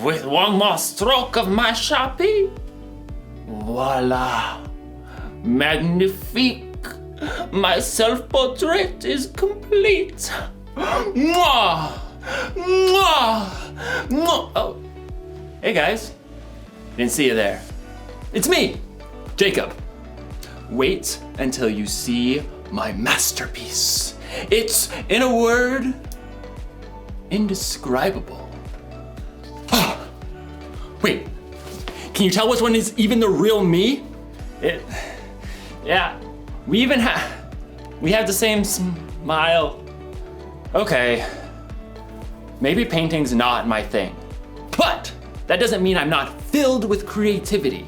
with one more stroke of my Sharpie, voila, magnifique. My self-portrait is complete. Mwah! Mwah! Mwah! Oh, hey guys, didn't see you there. It's me, Jacob. Wait until you see my masterpiece. It's, in a word, indescribable. Wait, can you tell which one is even the real me? Yeah, we have the same smile. Okay, maybe painting's not my thing, but that doesn't mean I'm not filled with creativity.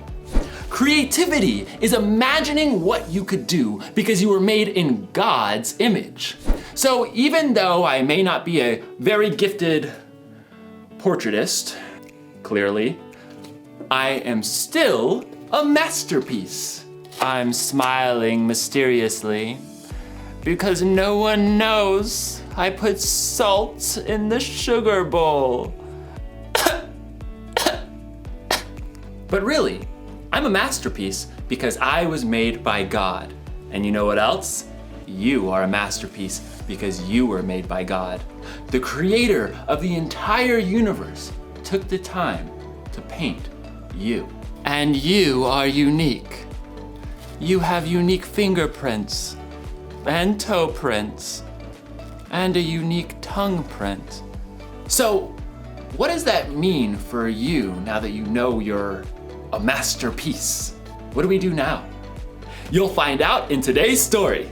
Creativity is imagining what you could do because you were made in God's image. So even though I may not be a very gifted portraitist, clearly, I am still a masterpiece. I'm smiling mysteriously because no one knows I put salt in the sugar bowl. But really, I'm a masterpiece because I was made by God. And you know what else? You are a masterpiece because you were made by God. The creator of the entire universe took the time to paint you. And you are unique. You have unique fingerprints and toe prints and a unique tongue print. So what does that mean for you now that you know you're a masterpiece? What do we do now? You'll find out in today's story.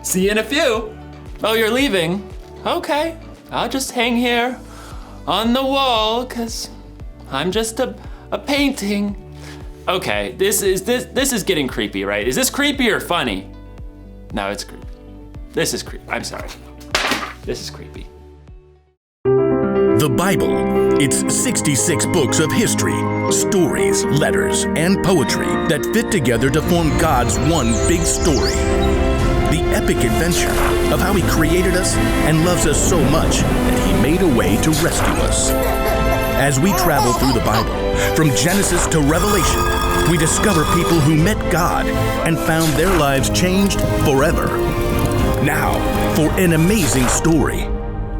See you in a few. Oh, you're leaving? Okay, I'll just hang here on the wall because I'm just a painting. Okay, this is getting creepy, right? Is this creepy or funny? No, it's creepy. This is creepy. I'm sorry. This is creepy. The Bible. It's 66 books of history, stories, letters, and poetry that fit together to form God's one big story. The epic adventure of how He created us and loves us so much that He made a way to rescue us. As we travel through the Bible, from Genesis to Revelation, we discover people who met God and found their lives changed forever. Now, for an amazing story,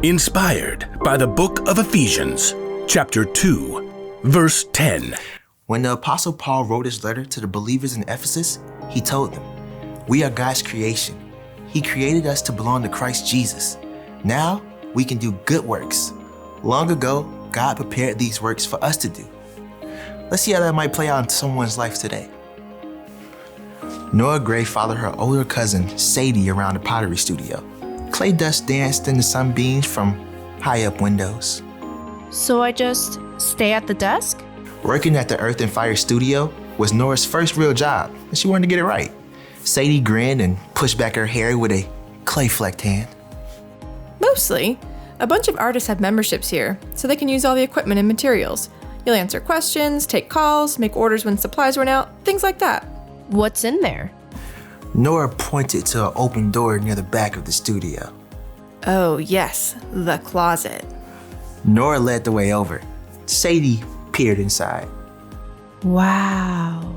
inspired by the book of Ephesians, chapter 2, verse 10. When the Apostle Paul wrote his letter to the believers in Ephesus, he told them, "We are God's creation. He created us to belong to Christ Jesus. Now we can do good works. Long ago, God prepared these works for us to do." Let's see how that might play out in someone's life today. Nora Gray followed her older cousin, Sadie, around the pottery studio. Clay dust danced in the sunbeams from high up windows. So I just stay at the desk? Working at the Earth and Fire studio was Nora's first real job, and she wanted to get it right. Sadie grinned and pushed back her hair with a clay-flecked hand. Mostly. A bunch of artists have memberships here, so they can use all the equipment and materials. You'll answer questions, take calls, make orders when supplies run out, things like that. What's in there? Nora pointed to an open door near the back of the studio. Oh yes, the closet. Nora led the way over. Sadie peered inside. Wow.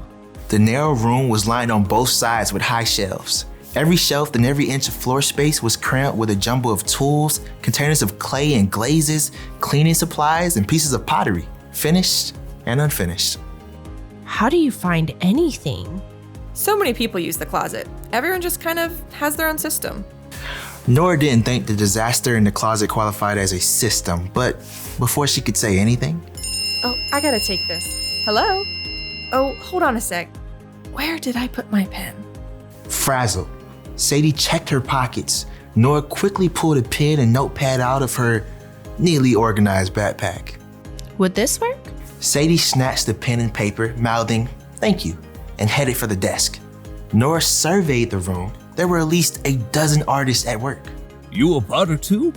The narrow room was lined on both sides with high shelves. Every shelf and every inch of floor space was crammed with a jumble of tools, containers of clay and glazes, cleaning supplies, and pieces of pottery, finished and unfinished. How do you find anything? So many people use the closet. Everyone just kind of has their own system. Nora didn't think the disaster in the closet qualified as a system, but before she could say anything... Oh, I gotta take this. Hello? Oh, hold on a sec. Where did I put my pen? Frazzled, Sadie checked her pockets. Nora quickly pulled a pen and notepad out of her neatly organized backpack. Would this work? Sadie snatched the pen and paper, mouthing, "Thank you," and headed for the desk. Nora surveyed the room. There were at least a dozen artists at work. "You a potter too?"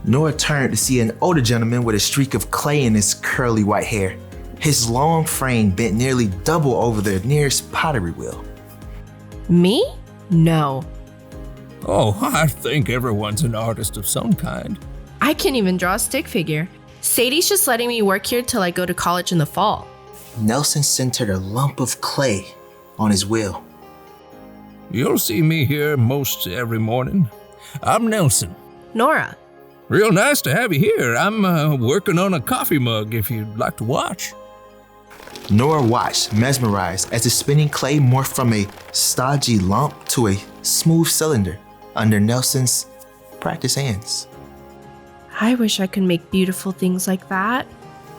Nora turned to see an older gentleman with a streak of clay in his curly white hair. His long frame bent nearly double over the nearest pottery wheel. Me? No. "Oh, I think everyone's an artist of some kind." I can't even draw a stick figure. Sadie's just letting me work here till I go to college in the fall. Nelson centered a lump of clay on his wheel. You'll see me here most every morning. I'm Nelson. Nora. Real nice to have you here. I'm working on a coffee mug if you'd like to watch. Nora watched, mesmerized, as the spinning clay morphed from a stodgy lump to a smooth cylinder under Nelson's practiced hands. I wish I could make beautiful things like that.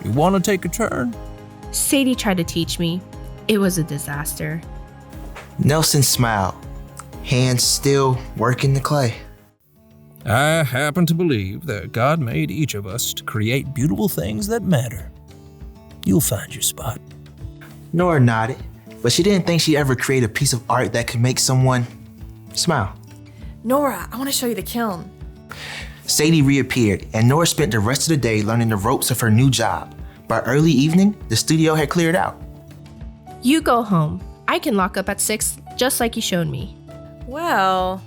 You want to take a turn? Sadie tried to teach me. It was a disaster. Nelson smiled, hands still working the clay. I happen to believe that God made each of us to create beautiful things that matter. You'll find your spot. Nora nodded, but she didn't think she'd ever create a piece of art that could make someone smile. Nora, I want to show you the kiln. Sadie reappeared, and Nora spent the rest of the day learning the ropes of her new job. By early evening, the studio had cleared out. You go home. I can lock up at 6, just like you showed me. Well,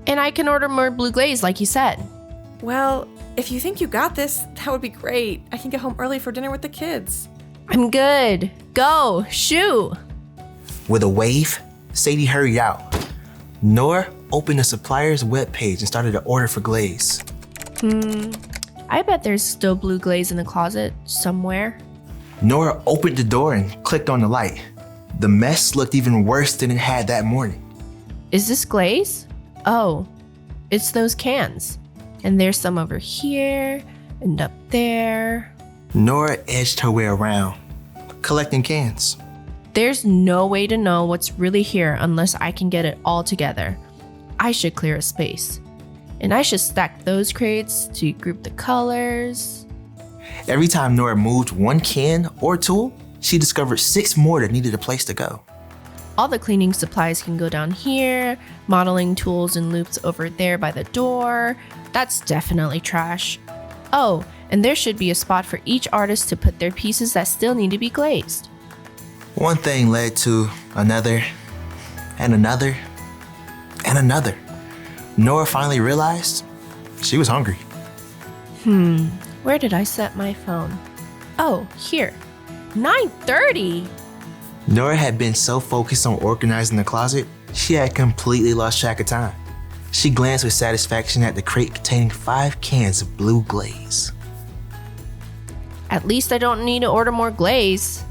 And I can order more blue glaze, like you said. if you think you got this, that would be great. I can get home early for dinner with the kids. I'm good. Go, shoo. With a wave, Sadie hurried out. Nora opened the supplier's webpage and started an order for glaze. I bet there's still blue glaze in the closet somewhere. Nora opened the door and clicked on the light. The mess looked even worse than it had that morning. Is this glaze? Oh, it's those cans. And there's some over here and up there. Nora edged her way around, collecting cans. There's no way to know what's really here unless I can get it all together. I should clear a space. And I should stack those crates to group the colors. Every time Nora moved one can or tool, she discovered 6 more that needed a place to go. All the cleaning supplies can go down here, modeling tools and loops over there by the door. That's definitely trash. Oh, and there should be a spot for each artist to put their pieces that still need to be glazed. One thing led to another, and another, and another. Nora finally realized she was hungry. Where did I set my phone? Oh, here. 9:30. Nora had been so focused on organizing the closet, she had completely lost track of time. She glanced with satisfaction at the crate containing 5 cans of blue glaze. At least I don't need to order more glaze.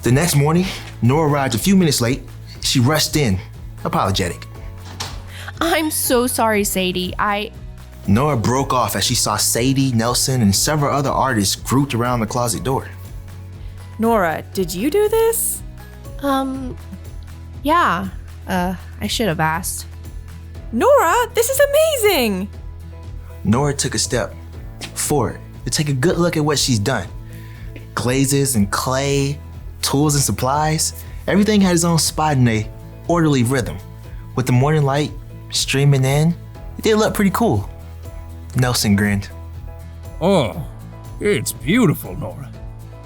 The next morning, Nora arrived a few minutes late. She rushed in, apologetic. I'm so sorry, Sadie. Nora broke off as she saw Sadie, Nelson, and several other artists grouped around the closet door. Nora, did you do this? Yeah. I should have asked. Nora, this is amazing! Nora took a step forward to take a good look at what she's done. Glazes and clay, tools and supplies, everything had its own spot in a orderly rhythm. With the morning light streaming in, it did look pretty cool. Nelson grinned. Oh, it's beautiful, Nora.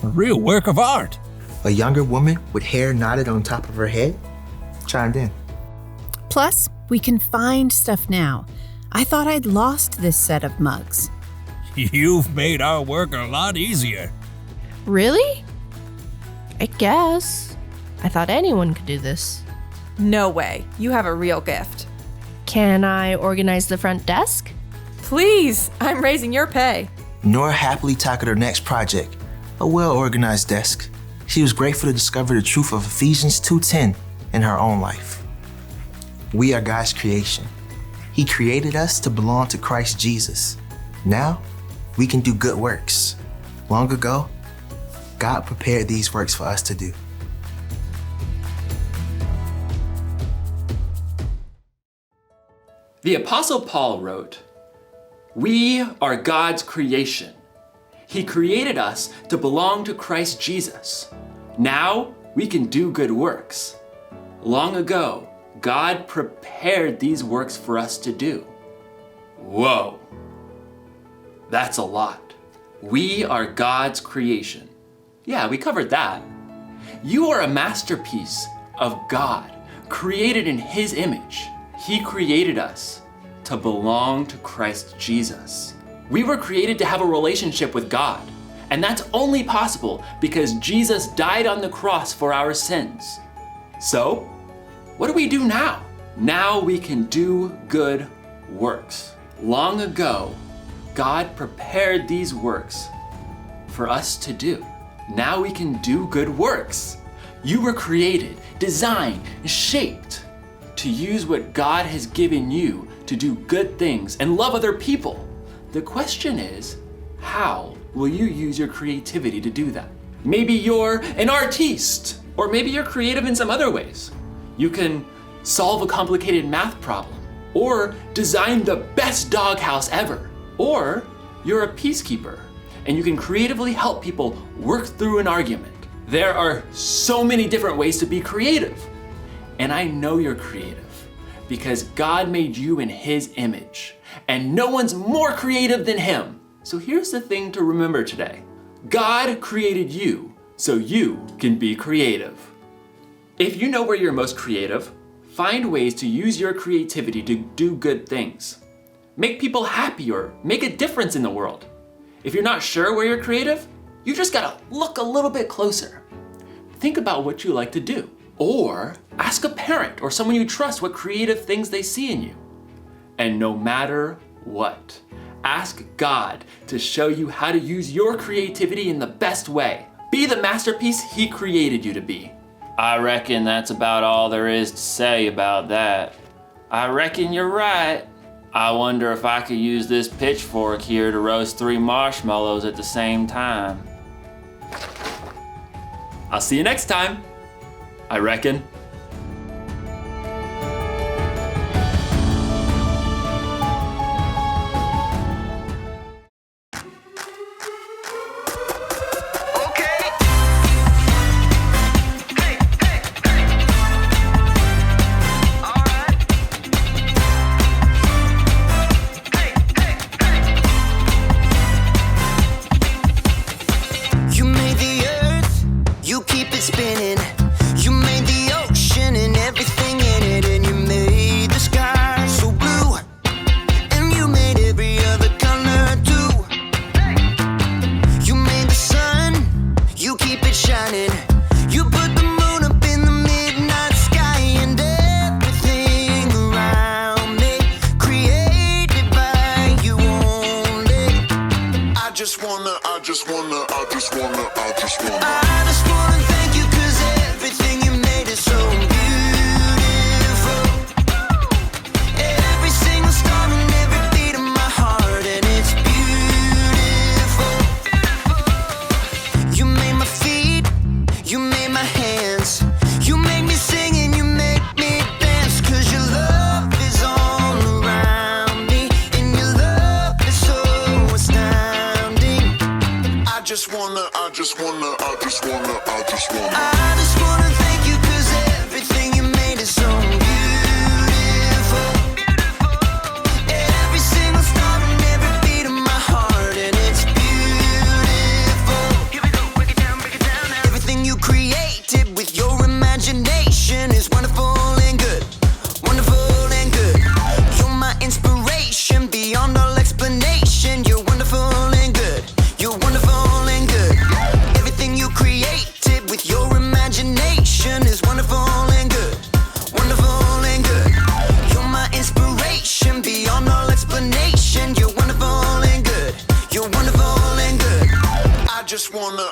A real work of art. A younger woman with hair knotted on top of her head chimed in. Plus, we can find stuff now. I thought I'd lost this set of mugs. You've made our work a lot easier. Really? I guess. I thought anyone could do this. No way. You have a real gift. Can I organize the front desk? Please, I'm raising your pay. Nora happily tackled her next project, a well-organized desk. She was grateful to discover the truth of Ephesians 2:10 in her own life. We are God's creation. He created us to belong to Christ Jesus. Now, we can do good works. Long ago, God prepared these works for us to do. The Apostle Paul wrote, "We are God's creation. He created us to belong to Christ Jesus. Now we can do good works. Long ago, God prepared these works for us to do." Whoa, that's a lot. We are God's creation. Yeah, we covered that. You are a masterpiece of God, created in His image. He created us to belong to Christ Jesus. We were created to have a relationship with God, and that's only possible because Jesus died on the cross for our sins. So, what do we do now? Now we can do good works. Long ago, God prepared these works for us to do. Now we can do good works. You were created, designed, shaped to use what God has given you to do good things and love other people. The question is, how will you use your creativity to do that? Maybe you're an artiste, or maybe you're creative in some other ways. You can solve a complicated math problem, or design the best doghouse ever, or you're a peacekeeper and you can creatively help people work through an argument. There are so many different ways to be creative, and I know you're creative because God made you in His image, and no one's more creative than Him. So here's the thing to remember today. God created you so you can be creative. If you know where you're most creative, find ways to use your creativity to do good things. Make people happy or make a difference in the world. If you're not sure where you're creative, you just gotta look a little bit closer. Think about what you like to do. Or ask a parent or someone you trust what creative things they see in you. And no matter what, ask God to show you how to use your creativity in the best way. Be the masterpiece He created you to be. I reckon that's about all there is to say about that. I reckon you're right. I wonder if I could use this pitchfork here to roast 3 marshmallows at the same time. I'll see you next time, I reckon. I just wanna thank you 'cause everything you made is so beautiful. Every single star and every beat of my heart, and it's beautiful. You made my feet, you made my hands, you made me sing and you make me dance, 'cause your love is all around me, and your love is so astounding. I just wanna thank you 'cause everything you made is so beautiful. Every single star and every beat of my heart, and it's beautiful. Here we go, break it down now. Everything you created with your imagination is wonderful and good, wonderful and good. You're my inspiration beyond all explanation. You're wonderful and good, you're wonderful and good. Everything you created with your imagination is wonderful and good, wonderful and good. You're my inspiration beyond all explanation. You're wonderful and good, you're wonderful and good. I just wanna